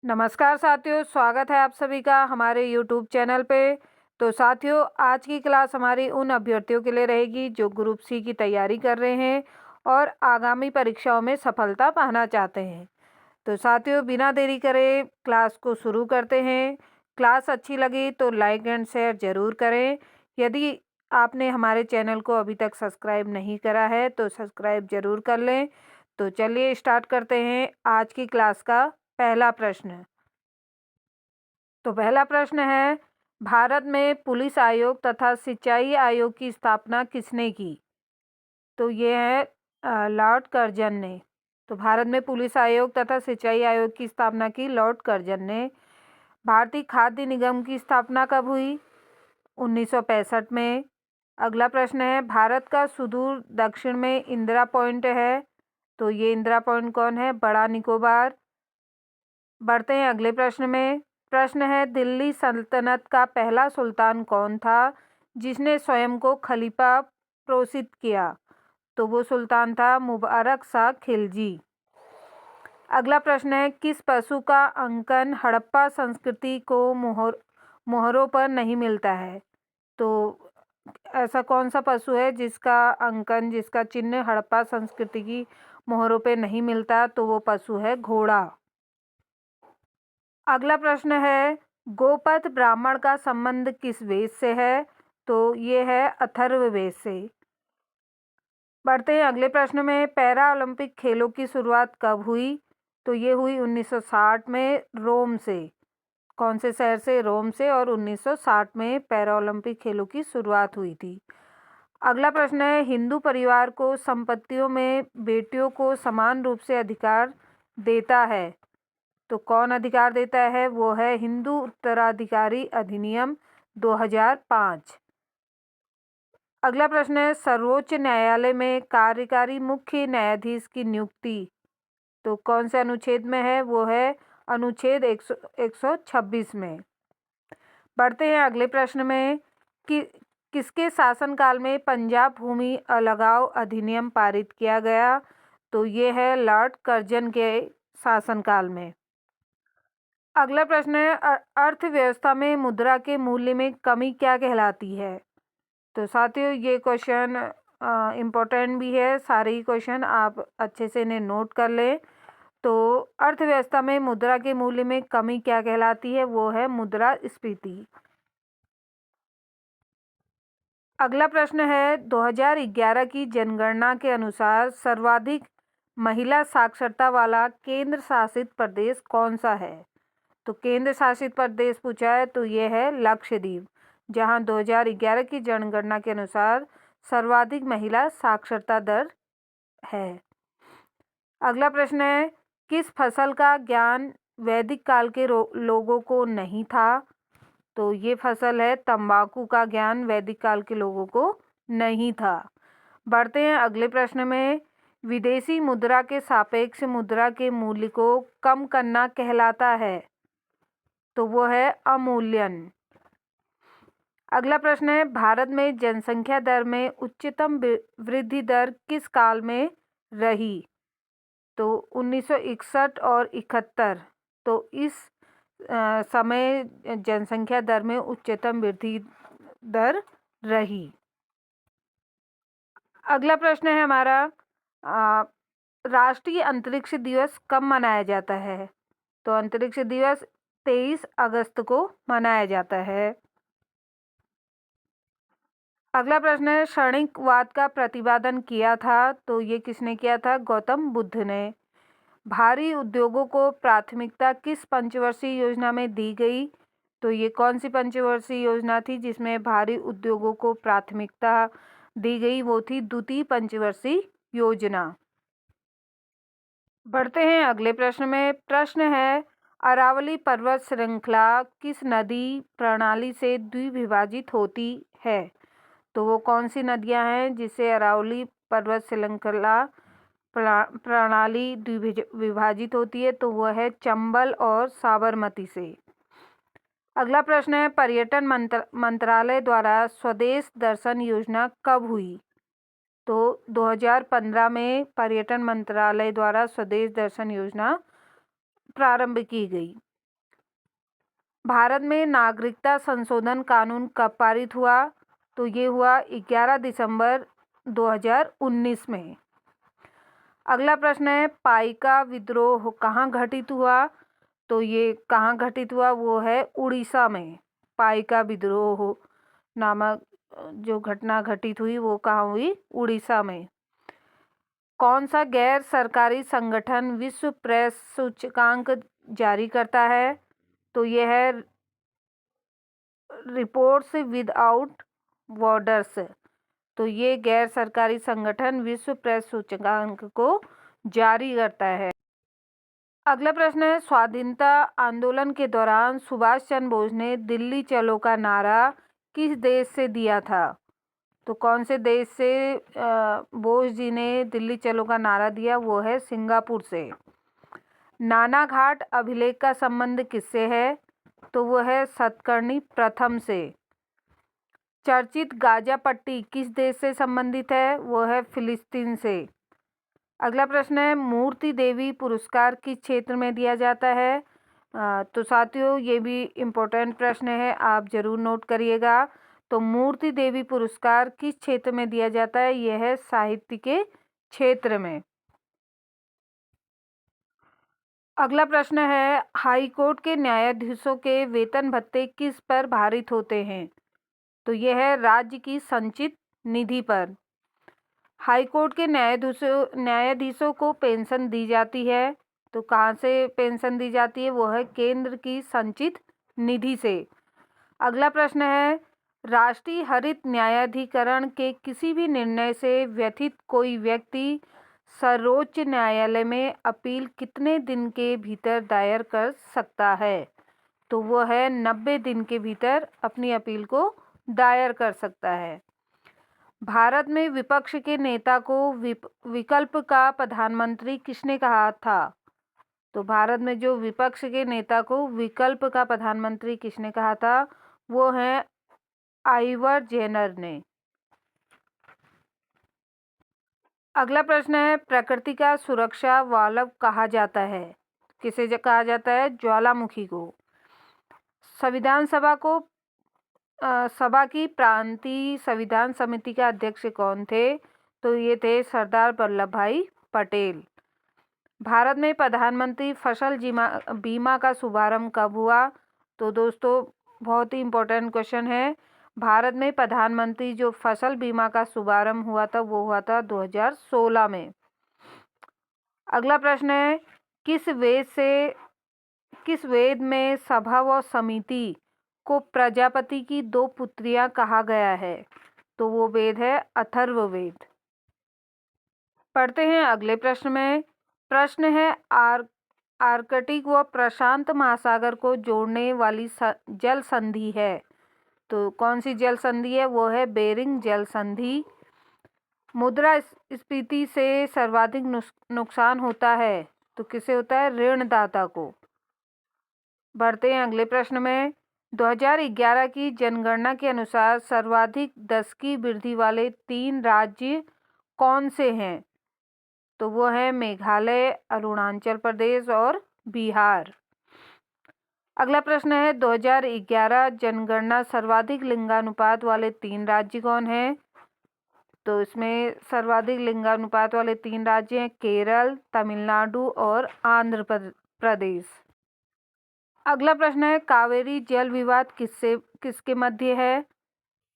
नमस्कार साथियों, स्वागत है आप सभी का हमारे YouTube चैनल पे। तो साथियों, आज की क्लास हमारी उन अभ्यर्थियों के लिए रहेगी जो ग्रुप सी की तैयारी कर रहे हैं और आगामी परीक्षाओं में सफलता पाना चाहते हैं। तो साथियों, बिना देरी करे क्लास को शुरू करते हैं। क्लास अच्छी लगी तो लाइक एंड शेयर ज़रूर करें। यदि आपने हमारे चैनल को अभी तक सब्सक्राइब नहीं करा है तो सब्सक्राइब ज़रूर कर लें। तो चलिए स्टार्ट करते हैं आज की क्लास का पहला प्रश्न। तो पहला प्रश्न है, भारत में पुलिस आयोग तथा सिंचाई आयोग की स्थापना किसने की? तो ये है लॉर्ड कर्जन ने। तो भारत में पुलिस आयोग तथा सिंचाई आयोग की स्थापना की लॉर्ड कर्जन ने। भारतीय खाद्य निगम की स्थापना कब हुई? 1965 में। अगला प्रश्न है, भारत का सुदूर दक्षिण में इंदिरा पॉइंट है। तो ये इंदिरा पॉइंट कौन है? बड़ा निकोबार। बढ़ते हैं अगले प्रश्न में। प्रश्न है, दिल्ली सल्तनत का पहला सुल्तान कौन था जिसने स्वयं को खलीफा घोषित किया? तो वो सुल्तान था मुबारक शाह खिलजी। अगला प्रश्न है, किस पशु का अंकन हड़प्पा संस्कृति को मोहरों पर नहीं मिलता है? तो ऐसा कौन सा पशु है जिसका अंकन, जिसका चिन्ह हड़प्पा संस्कृति की मोहरों पे नहीं मिलता? तो वो पशु है घोड़ा। अगला प्रश्न है, गोपथ ब्राह्मण का संबंध किस वेद से है? तो ये है अथर्ववेद से। बढ़ते हैं अगले प्रश्न में। पैरा ओलंपिक खेलों की शुरुआत कब हुई? तो ये हुई 1960 में रोम से। कौन से शहर से? रोम से। और 1960 में पैरा ओलंपिक खेलों की शुरुआत हुई थी। अगला प्रश्न है, हिंदू परिवार को संपत्तियों में बेटियों को समान रूप से अधिकार देता है। तो कौन अधिकार देता है? वो है हिंदू उत्तराधिकारी अधिनियम 2005। अगला प्रश्न है, सर्वोच्च न्यायालय में कार्यकारी मुख्य न्यायाधीश की नियुक्ति तो कौन से अनुच्छेद में है? वो है अनुच्छेद 126 में। बढ़ते हैं अगले प्रश्न में कि किसके शासनकाल में पंजाब भूमि अलगाव अधिनियम पारित किया गया? तो ये है लॉर्ड कर्जन के शासनकाल में। अगला प्रश्न है, अर्थव्यवस्था में मुद्रा के मूल्य में कमी क्या कहलाती है? तो साथियों, ये क्वेश्चन इम्पोर्टेंट भी है। सारे ही क्वेश्चन आप अच्छे से इन्हें नोट कर लें। तो अर्थव्यवस्था में मुद्रा के मूल्य में कमी क्या कहलाती है? वो है मुद्रास्फीति। अगला प्रश्न है, 2011 की जनगणना के अनुसार सर्वाधिक महिला साक्षरता वाला केंद्र शासित प्रदेश कौन सा है? तो केंद्र शासित प्रदेश पूछा है तो ये है लक्षद्वीप, जहां 2011 की जनगणना के अनुसार सर्वाधिक महिला साक्षरता दर है। अगला प्रश्न है, किस फसल का ज्ञान वैदिक काल के लोगों को नहीं था? तो ये फसल है तंबाकू का ज्ञान वैदिक काल के लोगों को नहीं था। बढ़ते हैं अगले प्रश्न में। विदेशी मुद्रा के सापेक्ष मुद्रा के मूल्य को कम करना कहलाता है। तो वो है अवमूल्यन। अगला प्रश्न है, भारत में जनसंख्या दर में उच्चतम वृद्धि दर किस काल में रही? तो 1961 और 71। तो इस समय जनसंख्या दर में उच्चतम वृद्धि दर रही। अगला प्रश्न है हमारा, राष्ट्रीय अंतरिक्ष दिवस कब मनाया जाता है? तो अंतरिक्ष दिवस 23 अगस्त को मनाया जाता है। अगला प्रश्न है, क्षणिकवाद का प्रतिपादन किया था तो ये किसने किया था? गौतम बुद्ध ने। भारी उद्योगों को प्राथमिकता किस पंचवर्षीय योजना में दी गई? तो ये कौन सी पंचवर्षीय योजना थी जिसमें भारी उद्योगों को प्राथमिकता दी गई? वो थी द्वितीय पंचवर्षीय योजना। बढ़ते हैं अगले प्रश्न में। प्रश्न है, अरावली पर्वत श्रृंखला किस नदी प्रणाली से द्विविभाजित होती है? तो वो कौन सी नदियां हैं जिससे अरावली पर्वत श्रृंखला प्रणाली द्विविभाजित होती है? तो वह है चंबल और साबरमती से। अगला प्रश्न है, पर्यटन मंत्रालय द्वारा स्वदेश दर्शन योजना कब हुई? तो 2015 में पर्यटन मंत्रालय द्वारा स्वदेश दर्शन योजना प्रारंभ की गई। भारत में नागरिकता संशोधन कानून कब पारित हुआ? तो ये हुआ 11 दिसंबर 2019 में। अगला प्रश्न है, पाइका विद्रोह कहाँ घटित हुआ? तो ये कहाँ घटित हुआ? वो है उड़ीसा में। पाइका विद्रोह नामक जो घटना घटित हुई वो कहाँ हुई? उड़ीसा में। कौन सा गैर सरकारी संगठन विश्व प्रेस सूचकांक जारी करता है? तो ये है रिपोर्ट्स विदाउट बॉर्डर्स। तो ये गैर सरकारी संगठन विश्व प्रेस सूचकांक को जारी करता है। अगला प्रश्न है, स्वाधीनता आंदोलन के दौरान सुभाष चंद्र बोस ने दिल्ली चलो का नारा किस देश से दिया था? तो कौन से देश से बोस जी ने दिल्ली चलो का नारा दिया? वो है सिंगापुर से। नाना घाट अभिलेख का संबंध किससे है? तो वो है सतकर्णी प्रथम से। चर्चित गाजा पट्टी किस देश से संबंधित है? वो है फिलिस्तीन से। अगला प्रश्न है, मूर्ति देवी पुरस्कार किस क्षेत्र में दिया जाता है? तो साथियों ये भी इम्पोर्टेंट प्रश्न है, आप जरूर नोट करिएगा। तो मूर्ति देवी पुरस्कार किस क्षेत्र में दिया जाता है? यह है साहित्य के क्षेत्र में। अगला प्रश्न है, हाई कोर्ट के न्यायाधीशों के वेतन भत्ते किस पर भारित होते हैं? तो यह है राज्य की संचित निधि पर। हाई कोर्ट के न्यायाधीशों को पेंशन दी जाती है। तो कहाँ से पेंशन दी जाती है? वो है केंद्र की संचित निधि से। अगला प्रश्न है, राष्ट्रीय हरित न्यायाधिकरण के किसी भी निर्णय से व्यथित कोई व्यक्ति सर्वोच्च न्यायालय में अपील कितने दिन के भीतर दायर कर सकता है? तो वो है 90 दिन के भीतर अपनी अपील को दायर कर सकता है। भारत में विपक्ष के नेता को विकल्प का प्रधानमंत्री किसने कहा था? तो भारत में जो विपक्ष के नेता को विकल्प का प्रधानमंत्री किसने कहा था? वो है आइवर जेनर ने। अगला प्रश्न है, प्रकृति का सुरक्षा वाल्व कहा जाता है? किसे कहा जाता है? ज्वालामुखी को। संविधान सभा की प्रांतीय संविधान समिति के अध्यक्ष कौन थे? तो ये थे सरदार वल्लभ भाई पटेल। भारत में प्रधानमंत्री फसल बीमा का शुभारंभ कब हुआ? तो दोस्तों बहुत ही इम्पोर्टेंट क्वेश्चन है। भारत में प्रधानमंत्री जो फसल बीमा का शुभारंभ हुआ था वो हुआ था 2016 में। अगला प्रश्न है, किस वेद में सभा व समिति को प्रजापति की 2 पुत्रियां कहा गया है? तो वो वेद है अथर्ववेद। पढ़ते हैं अगले प्रश्न में। प्रश्न है, आर्कटिक व प्रशांत महासागर को जोड़ने वाली जल संधि है। तो कौन सी जल संधि है? वो है बेरिंग जल संधि। मुद्रास्फीति से सर्वाधिक नुकसान होता है। तो किसे होता है? ऋणदाता को। बढ़ते हैं अगले प्रश्न में। 2011 की जनगणना के अनुसार सर्वाधिक 10 की वृद्धि वाले 3 राज्य कौन से हैं? तो वो है मेघालय, अरुणाचल प्रदेश और बिहार। अगला प्रश्न है, 2011 जनगणना सर्वाधिक लिंगानुपात वाले 3 राज्य कौन हैं? तो इसमें सर्वाधिक लिंगानुपात वाले 3 राज्य हैं केरल, तमिलनाडु और आंध्र प्रदेश। अगला प्रश्न है, कावेरी जल विवाद किसके मध्य है?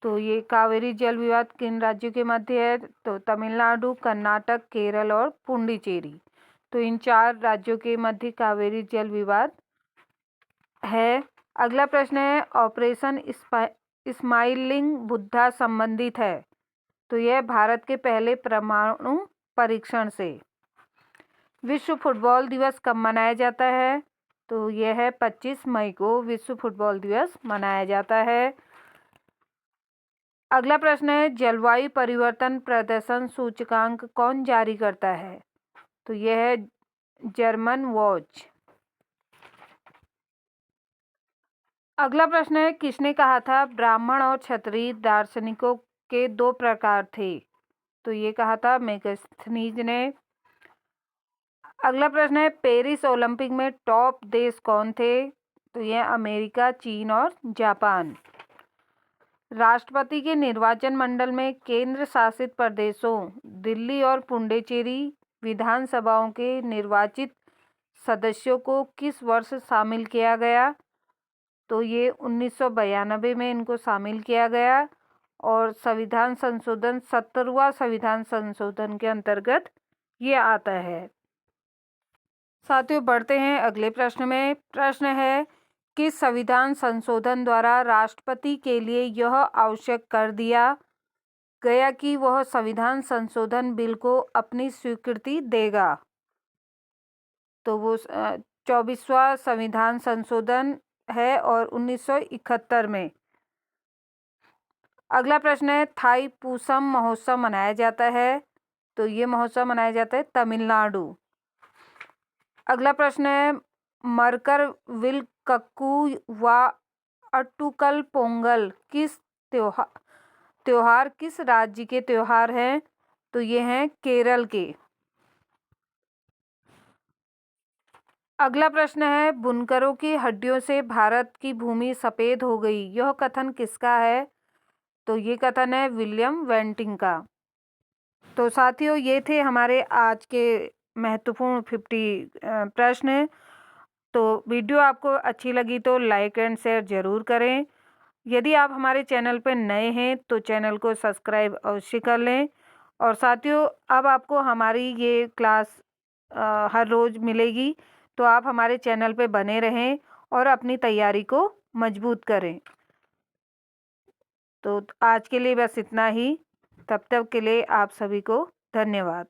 तो ये कावेरी जल विवाद किन राज्यों के मध्य है? तो तमिलनाडु, कर्नाटक, केरल और पुडुचेरी। तो इन 4 राज्यों के मध्य कावेरी जल विवाद है। अगला प्रश्न है, ऑपरेशन स्माइलिंग बुद्धा संबंधित है। तो यह भारत के पहले परमाणु परीक्षण से। विश्व फुटबॉल दिवस कब मनाया जाता है? तो यह है 25 मई को विश्व फुटबॉल दिवस मनाया जाता है। अगला प्रश्न है, जलवायु परिवर्तन प्रदर्शन सूचकांक कौन जारी करता है? तो यह है जर्मन वॉच। अगला प्रश्न है, किसने कहा था ब्राह्मण और क्षत्रिय दार्शनिकों के 2 प्रकार थे? तो ये कहा था मेगास्थनीज ने। अगला प्रश्न है, पेरिस ओलंपिक में टॉप देश कौन थे? तो ये अमेरिका, चीन और जापान। राष्ट्रपति के निर्वाचन मंडल में केंद्र शासित प्रदेशों दिल्ली और पुडुचेरी विधानसभाओं के निर्वाचित सदस्यों को किस वर्ष शामिल किया गया? तो ये 1992 में इनको शामिल किया गया और संविधान संशोधन 70वां संविधान संशोधन के अंतर्गत ये आता है। साथियों, बढ़ते हैं अगले प्रश्न में। प्रश्न है, किस संविधान संशोधन द्वारा राष्ट्रपति के लिए यह आवश्यक कर दिया गया कि वह संविधान संशोधन बिल को अपनी स्वीकृति देगा? तो वो 24वां संविधान संशोधन है और 1971 में। अगला प्रश्न है, थाई पूसम महोत्सव मनाया जाता है? तो ये महोत्सव मनाया जाता है तमिलनाडु। अगला प्रश्न है, मरकर विलक्कू व अट्टुकल पोंगल किस त्योहार किस राज्य के त्योहार हैं? तो ये हैं केरल के। अगला प्रश्न है, बुनकरों की हड्डियों से भारत की भूमि सफ़ेद हो गई, यह कथन किसका है? तो ये कथन है विलियम बेंटिंक का। तो साथियों, ये थे हमारे आज के महत्वपूर्ण 50 प्रश्न। तो वीडियो आपको अच्छी लगी तो लाइक एंड शेयर ज़रूर करें। यदि आप हमारे चैनल पर नए हैं तो चैनल को सब्सक्राइब अवश्य कर लें। और साथियों, अब आपको हमारी ये क्लास हर रोज़ मिलेगी, तो आप हमारे चैनल पे बने रहें और अपनी तैयारी को मजबूत करें। तो आज के लिए बस इतना ही। तब तक के लिए आप सभी को धन्यवाद।